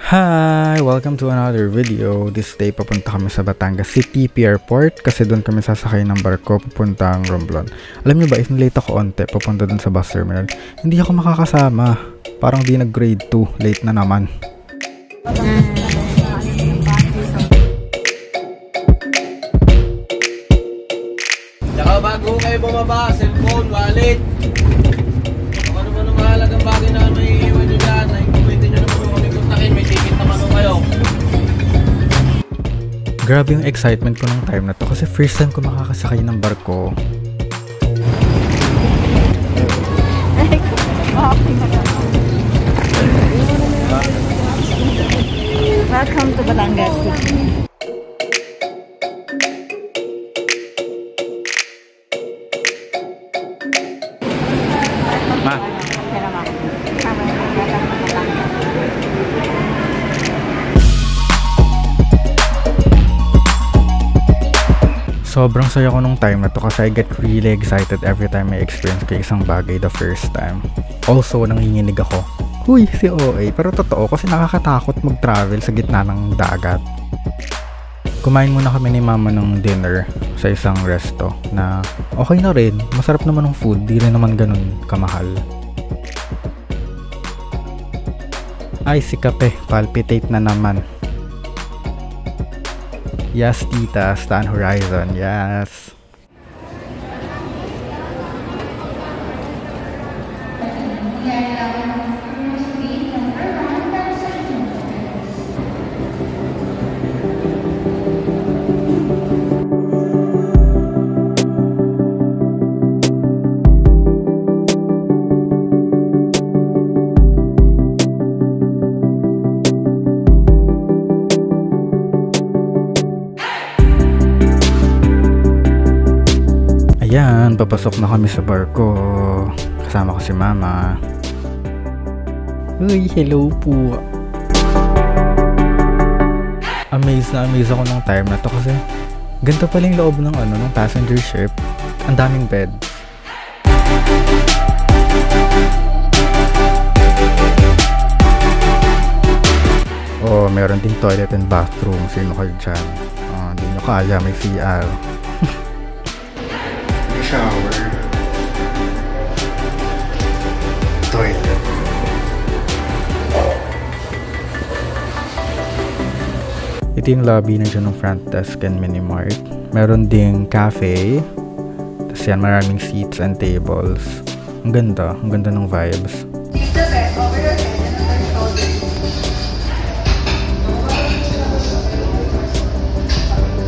Hi! Welcome to another video. This day papunta kami sa Batangas City Airport kasi doon kami sasakay ng barko papuntang Romblon. Alam nyo ba, if late ako onte papunta doon sa bus terminal, hindi ako makakasama. Parang di nag-grade 2. Late na naman. Tsaka bago kayo bumaba, cellphone, wallet. Kung ano man ang mahalagang bagay na may iwan nyo dyan, ay kumitin nyo naman kung kontakin, may ticket naman kayo. Grabe yung excitement ko ng time na to kasi first time ko makakasakay ng barko. Welcome to Batangas City. Ma. Sobrang saya ko nung time na to kasi I get really excited every time I experience ko isang bagay the first time. Also, nanginginig ako. Huy, si OA. Pero totoo kasi nakakatakot mag-travel sa gitna ng dagat. Kumain muna kami ni mama ng dinner sa isang resto na okay na rin. Masarap naman ng food. Di rin naman ganun kamahal. Ay, si Kape. Palpitate na naman. Yes, tita. Stan Horizon. Yes. Ayan, papasok na kami sa barko. Kasama ko si mama. Uy, hello po. Amazed na amazed ako nung time na to kasi ganito pala yung loob ng ng passenger ship. Ang daming bed. Oh, meron ding toilet and bathroom. Sino kayo dyan? Hindi nyo kaya, may CR. Shower, toilet. Ito yung lobby na dyan ng front desk and mini-mart. Meron ding cafe. Tapos yan, maraming seats and tables. Ang ganda ng vibes. Keep the bed over your head and on your shoulders.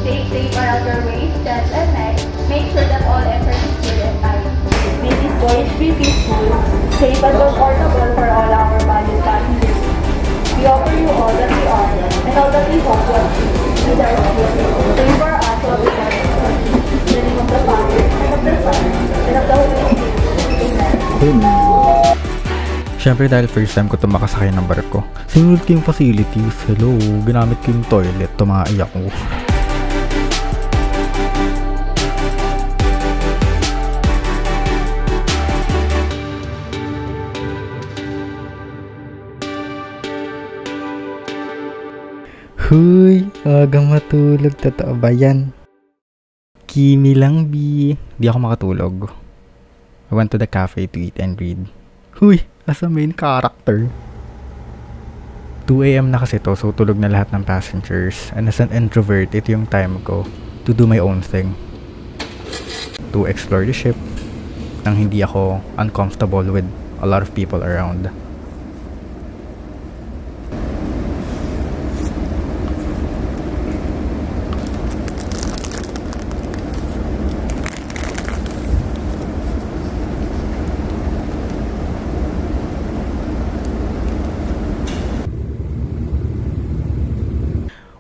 Stay safe around your waist, chest, and neck. Make sure that all effort is good and tight. May this voyage be peaceful, safe and comfortable for all our valued passengers. We offer you all that we are and all that we hope to achieve with our spirit. Save for us all the best. In the name of the Father, and of the Son, and of the Holy Spirit. Amen. Siyempre dahil first time ko ito makasakay ng barko, sinunod ko yung facilities. Hello, ginamit ko yung toilet. Tumaiyak ko. Huy, agang matulog. Totoo ba yan? Kimi lang, B. Di ako makatulog. I went to the cafe to eat and read. Huy, as a main character. 2 AM na kasi to, so tulog na lahat ng passengers. And as an introvert, ito yung time ko to do my own thing. To explore the ship nang hindi ako uncomfortable with a lot of people around.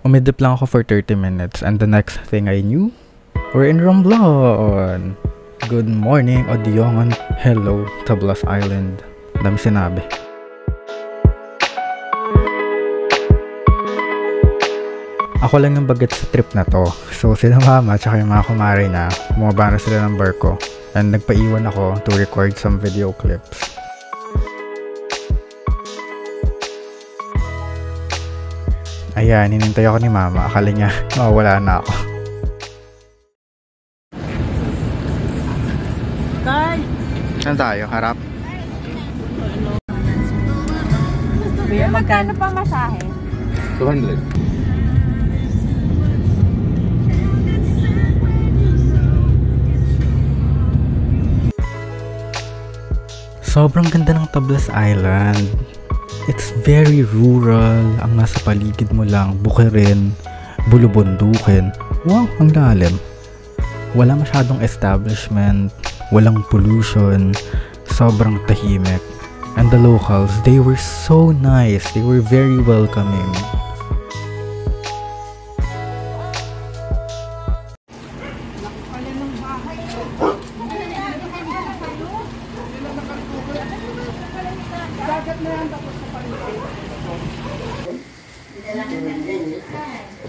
Umidip lang ako for 30 minutes and the next thing I knew, we're in Romblon. Good morning, Odiongan. Hello, Tablas Island. Dami sinabi. Ako lang yung bagat sa trip na to. So sila mama tsaka yung mga kumare na bumaba na sila ng barko and nagpaiwan ako to record some video clips. Ayan, hinintay ako ni mama. Akala niya, mawawala na ako. Tay! Saan tayo? Harap? Kuya, magkano pa masahe? 200. Sobrang ganda ng Tablas Island. It's very rural. Ang nasa paligid mo lang, bukirin, bulubundukin. Wow, ang lalim. Wala masyadong establishment, walang pollution, sobrang tahimik. And the locals, they were so nice. They were very welcoming.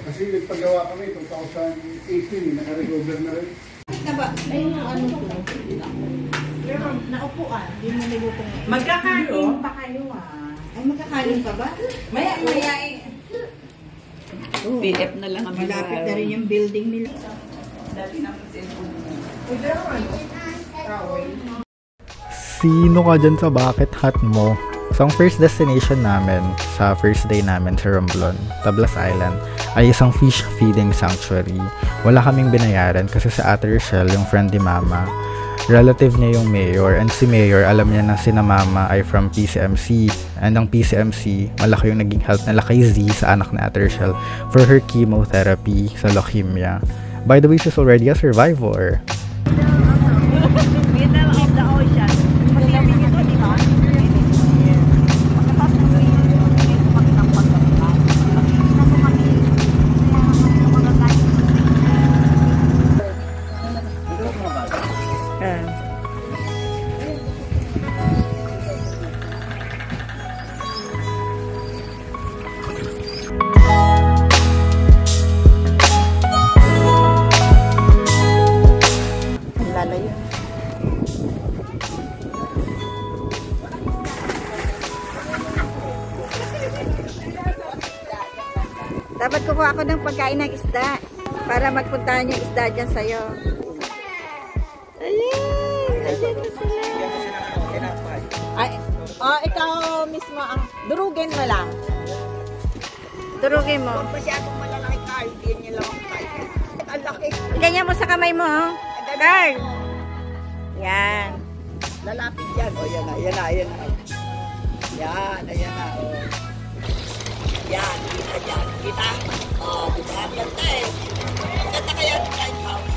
Kasi nagpagawa kami 2018, naka-recover na rin. Ayun yung ano ko. Pero naupuan, yun yung nilutong. Magkakain pa kayo Ay, magkakain pa ba? Maya PF na lang ang malapit na rin yung building nila. Sino ka dyan sa bucket hat mo? So, ang first destination namin sa first day namin sa Romblon, Tablas Island, ay isang fish feeding sanctuary. Wala kaming binayaran kasi sa Ate Rochelle, yung friend ni Mama, relative niya yung mayor, and si mayor, alam niya na sina Mama ay from PCMC, and ang PCMC, malaki yung naging help nila kay Z sa anak ni Ate Rochelle for her chemotherapy sa leukemia. By the way, she's already a survivor. Middle of the ocean. Pasilipin ito, di ba? Dapat kukuha ako ng pagkain ng isda para magpuntahan yung isda dyan sa'yo. Ayan! Ayan na sila. Ay, ikaw mismo ang durugin mo lang. Durugin mo. Masyadong malalaki Carl, hindi niya lang ang kaya. Ang laki. Ganyan mo sa kamay mo, oh. Carl! Yan. Lalapit yan. O, yan na, yan na, yan na. Yan, ayan na. Yan, kita dyan. Kita? O, kita ang ganda eh. Ang ganda kaya ng lighthouse.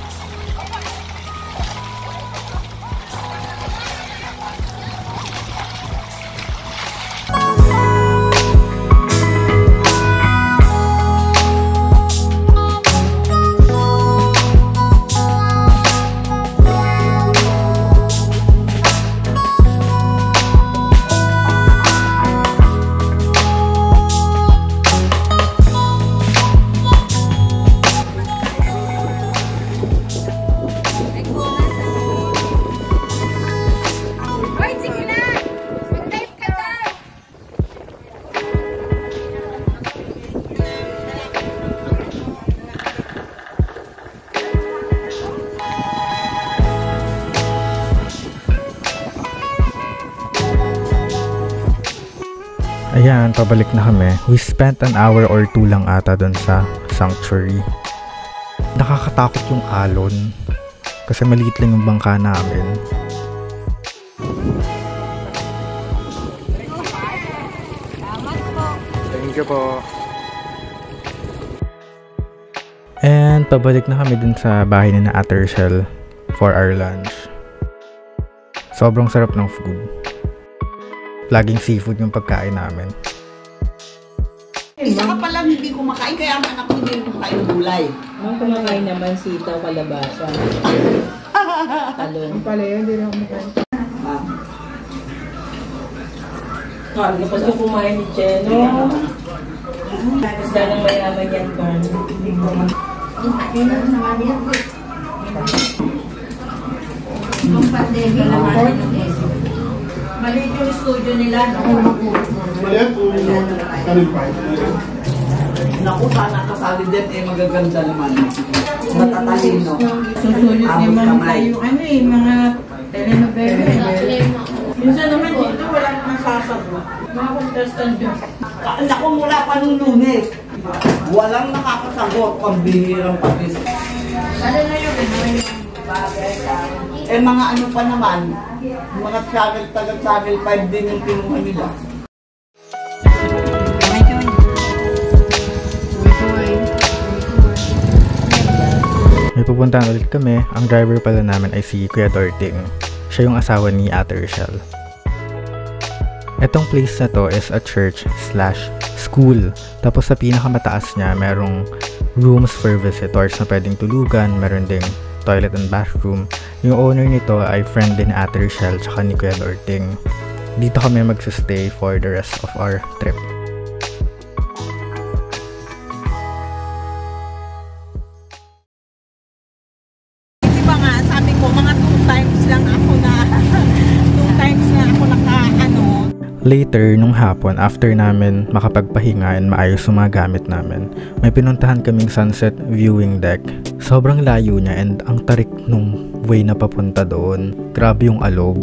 Ayan, pabalik na kami. We spent an hour or 2 lang ata dun sa sanctuary. Nakakatakot yung alon kasi maliit lang yung bangka namin. Thank you po. And pabalik na kami dun sa bahay ni na Ate Rochelle for our lunch. Sobrang sarap ng food. Laging seafood yung pagkain namin. Isa ka palang hindi kumakain, kaya ang anak ko hindi kumakain ng gulay. Nung kumakain naman sitaw, kalabasa. Talong. Ang pala yun, hindi na ako makain. Tapos ko kumain ni Cheno. Isda ng mayaman yan, Carl. Nung pandemic naman, maliit yung studio nila, no? Maliit po yung kanin pa. Naku, sana kasali din eh, magaganda naman. Matatalino. Susulit naman sa'yo, mga telenovela. Minsan naman dito, wala naman sasagot. Mga contestant yun. Naku, mula pa nung Lunes. Walang nakakasagot pang bihirang papis. Ano na yun? Mga ano pa naman, mga channel, taga-channel 5 din yung kinuha nila. May pupuntahan ulit kami. Ang driver pala namin ay si Kuya Dorting. Siya yung asawa ni Ate Rochelle. Etong place na to is a church/school. Tapos sa pinakamataas niya, merong rooms for visitors na pwedeng tulugan. Meron ding toilet and bathroom. Yung owner nito ay friend din ni Ate Rochelle tsaka ni Kuya Dorting. Dito kami magsistay for the rest of our trip. Sabi ko, mga 2 times lang ako Later, nung hapon, after namin makapagpahinga and maayos yung mga gamit namin, may pinuntahan kaming sunset viewing deck. Sobrang layo niya and ang tarik nung way na papunta doon. Grabe yung alog.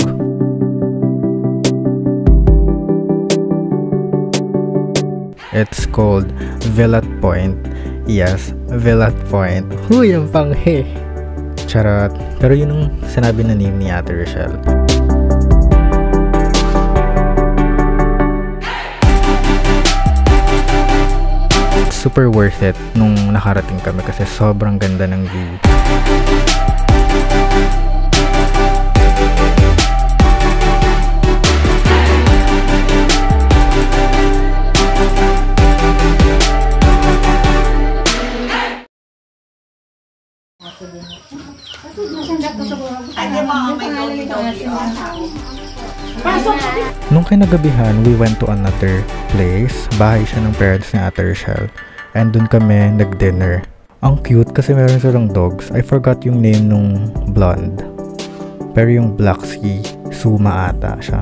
It's called Villat Point. Yes, Villat Point. Huy, ang panghe! Charot. Pero yun ang sinabi na name ni Ate Rochelle. Super worth it nung nakarating kami kasi sobrang ganda ng view. Nung kinagabihan, we went to another place. Bahay siya ng parents ni Ate Rochelle. And dun kami nag-dinner. Ang cute kasi meron silang dogs. I forgot yung name nung blonde. Pero yung black si Suma ata siya.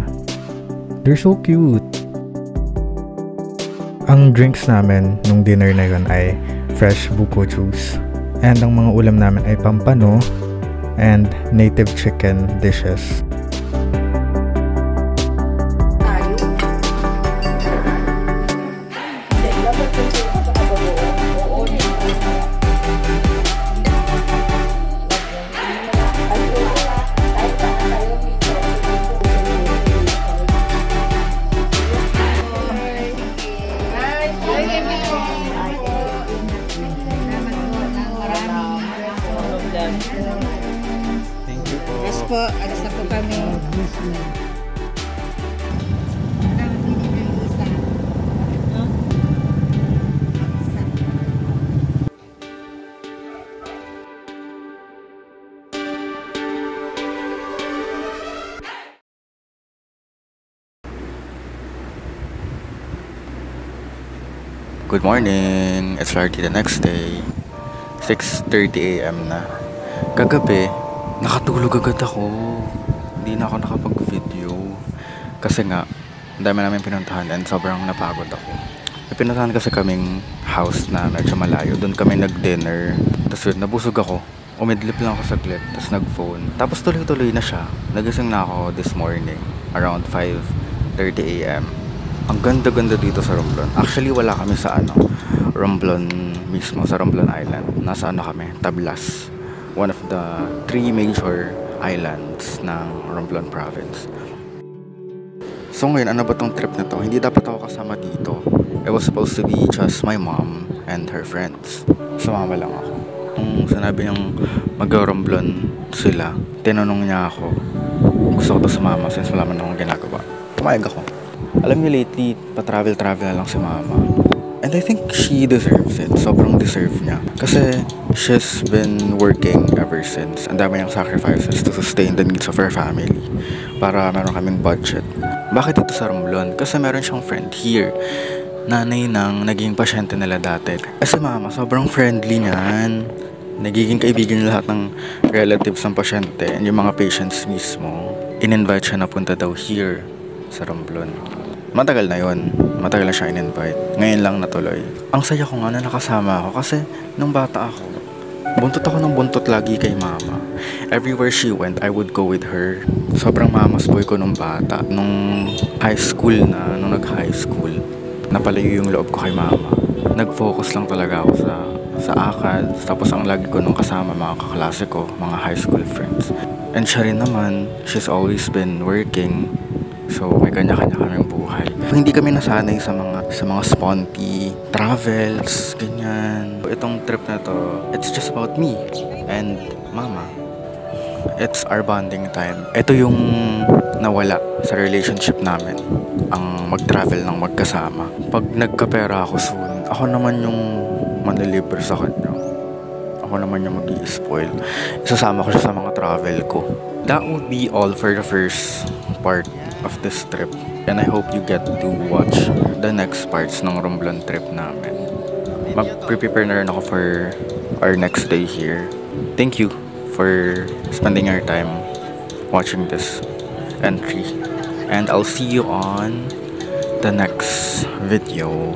They're so cute. Ang drinks namin nung dinner na yun ay fresh buko juice. And ang mga ulam namin ay pampano and native chicken dishes. Yes po, alas na po kami. Good morning! It's already the next day. 6:30 AM na. Kagabi, nakatulog agad ako. Hindi na ako nakapag-video. Kasi nga, dami namin pinuntahan and sobrang napagod ako. May pinuntahan kasi kaming house na medyo malayo. Doon kami nag-dinner. Tapos yun, nabusog ako. Umidlip lang ako saglit. Tapos nag-phone. Tapos tuloy-tuloy na siya. Nagising na ako this morning. Around 5:30 AM. Ang ganda-ganda dito sa Romblon. Actually, wala kami sa Romblon mismo, sa Romblon Island. Nasa kami, Tablas. One of the 3 major islands ng Romblon province. So ngayon, ano ba tong trip na to? Hindi dapat ako kasama dito. It was supposed to be just my mom and her friends. Sumama lang ako. Nung sinabi niyang mag-Romblon sila, tinanong niya ako, gusto ko to sumama since wala man akong ginagawa. Pumayag ako. Alam niyo lately, pa-travel-travel na lang si mama. And I think she deserves it. Sobrang deserve niya. Kasi she's been working ever since. Ang dami niyang sacrifices to sustain the needs of her family. Para meron kaming budget. Bakit ito sa Romblon? Kasi meron siyang friend here. Nanay ng naging pasyente nila dati. Si mama, sobrang friendly niyan. Nagiging kaibigan niya lahat ng relatives ng pasyente and yung mga patients mismo. In-invite siya na punta daw here sa Romblon. Matagal na yun. Matagal na siya in-invite. Ngayon lang natuloy. Ang saya ko nga na nakasama ako kasi nung bata ako, buntot ako ng buntot lagi kay mama. Everywhere she went, I would go with her. Sobrang mamas boy ko nung bata. Nung high school na, nung nag-high school, napalayo yung loob ko kay mama. Nag-focus lang talaga ako sa ACADS. Tapos ang lagi ko nung kasama mga kaklase ko, mga high school friends. And siya rin naman, she's always been working. So, may kanya-kanya kaming buhay. Hindi kami nasanay sa mga sponty travels, ganyan. Itong trip na to, it's just about me and mama. It's our bonding time. Ito yung nawala sa relationship namin, ang mag-travel ng magkasama. Pag nagkapera ako soon, ako naman yung manlilibre sa kanya. Ako naman yung mag-i-spoil. Isasama ko siya sa mga travel ko. That would be all for the first part of this trip, and I hope you get to watch the next parts ng Romblon trip namin. Mag-prepare na rin ako for our next day here. Thank you for spending your time watching this entry, and I'll see you on the next video.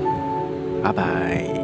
Bye bye.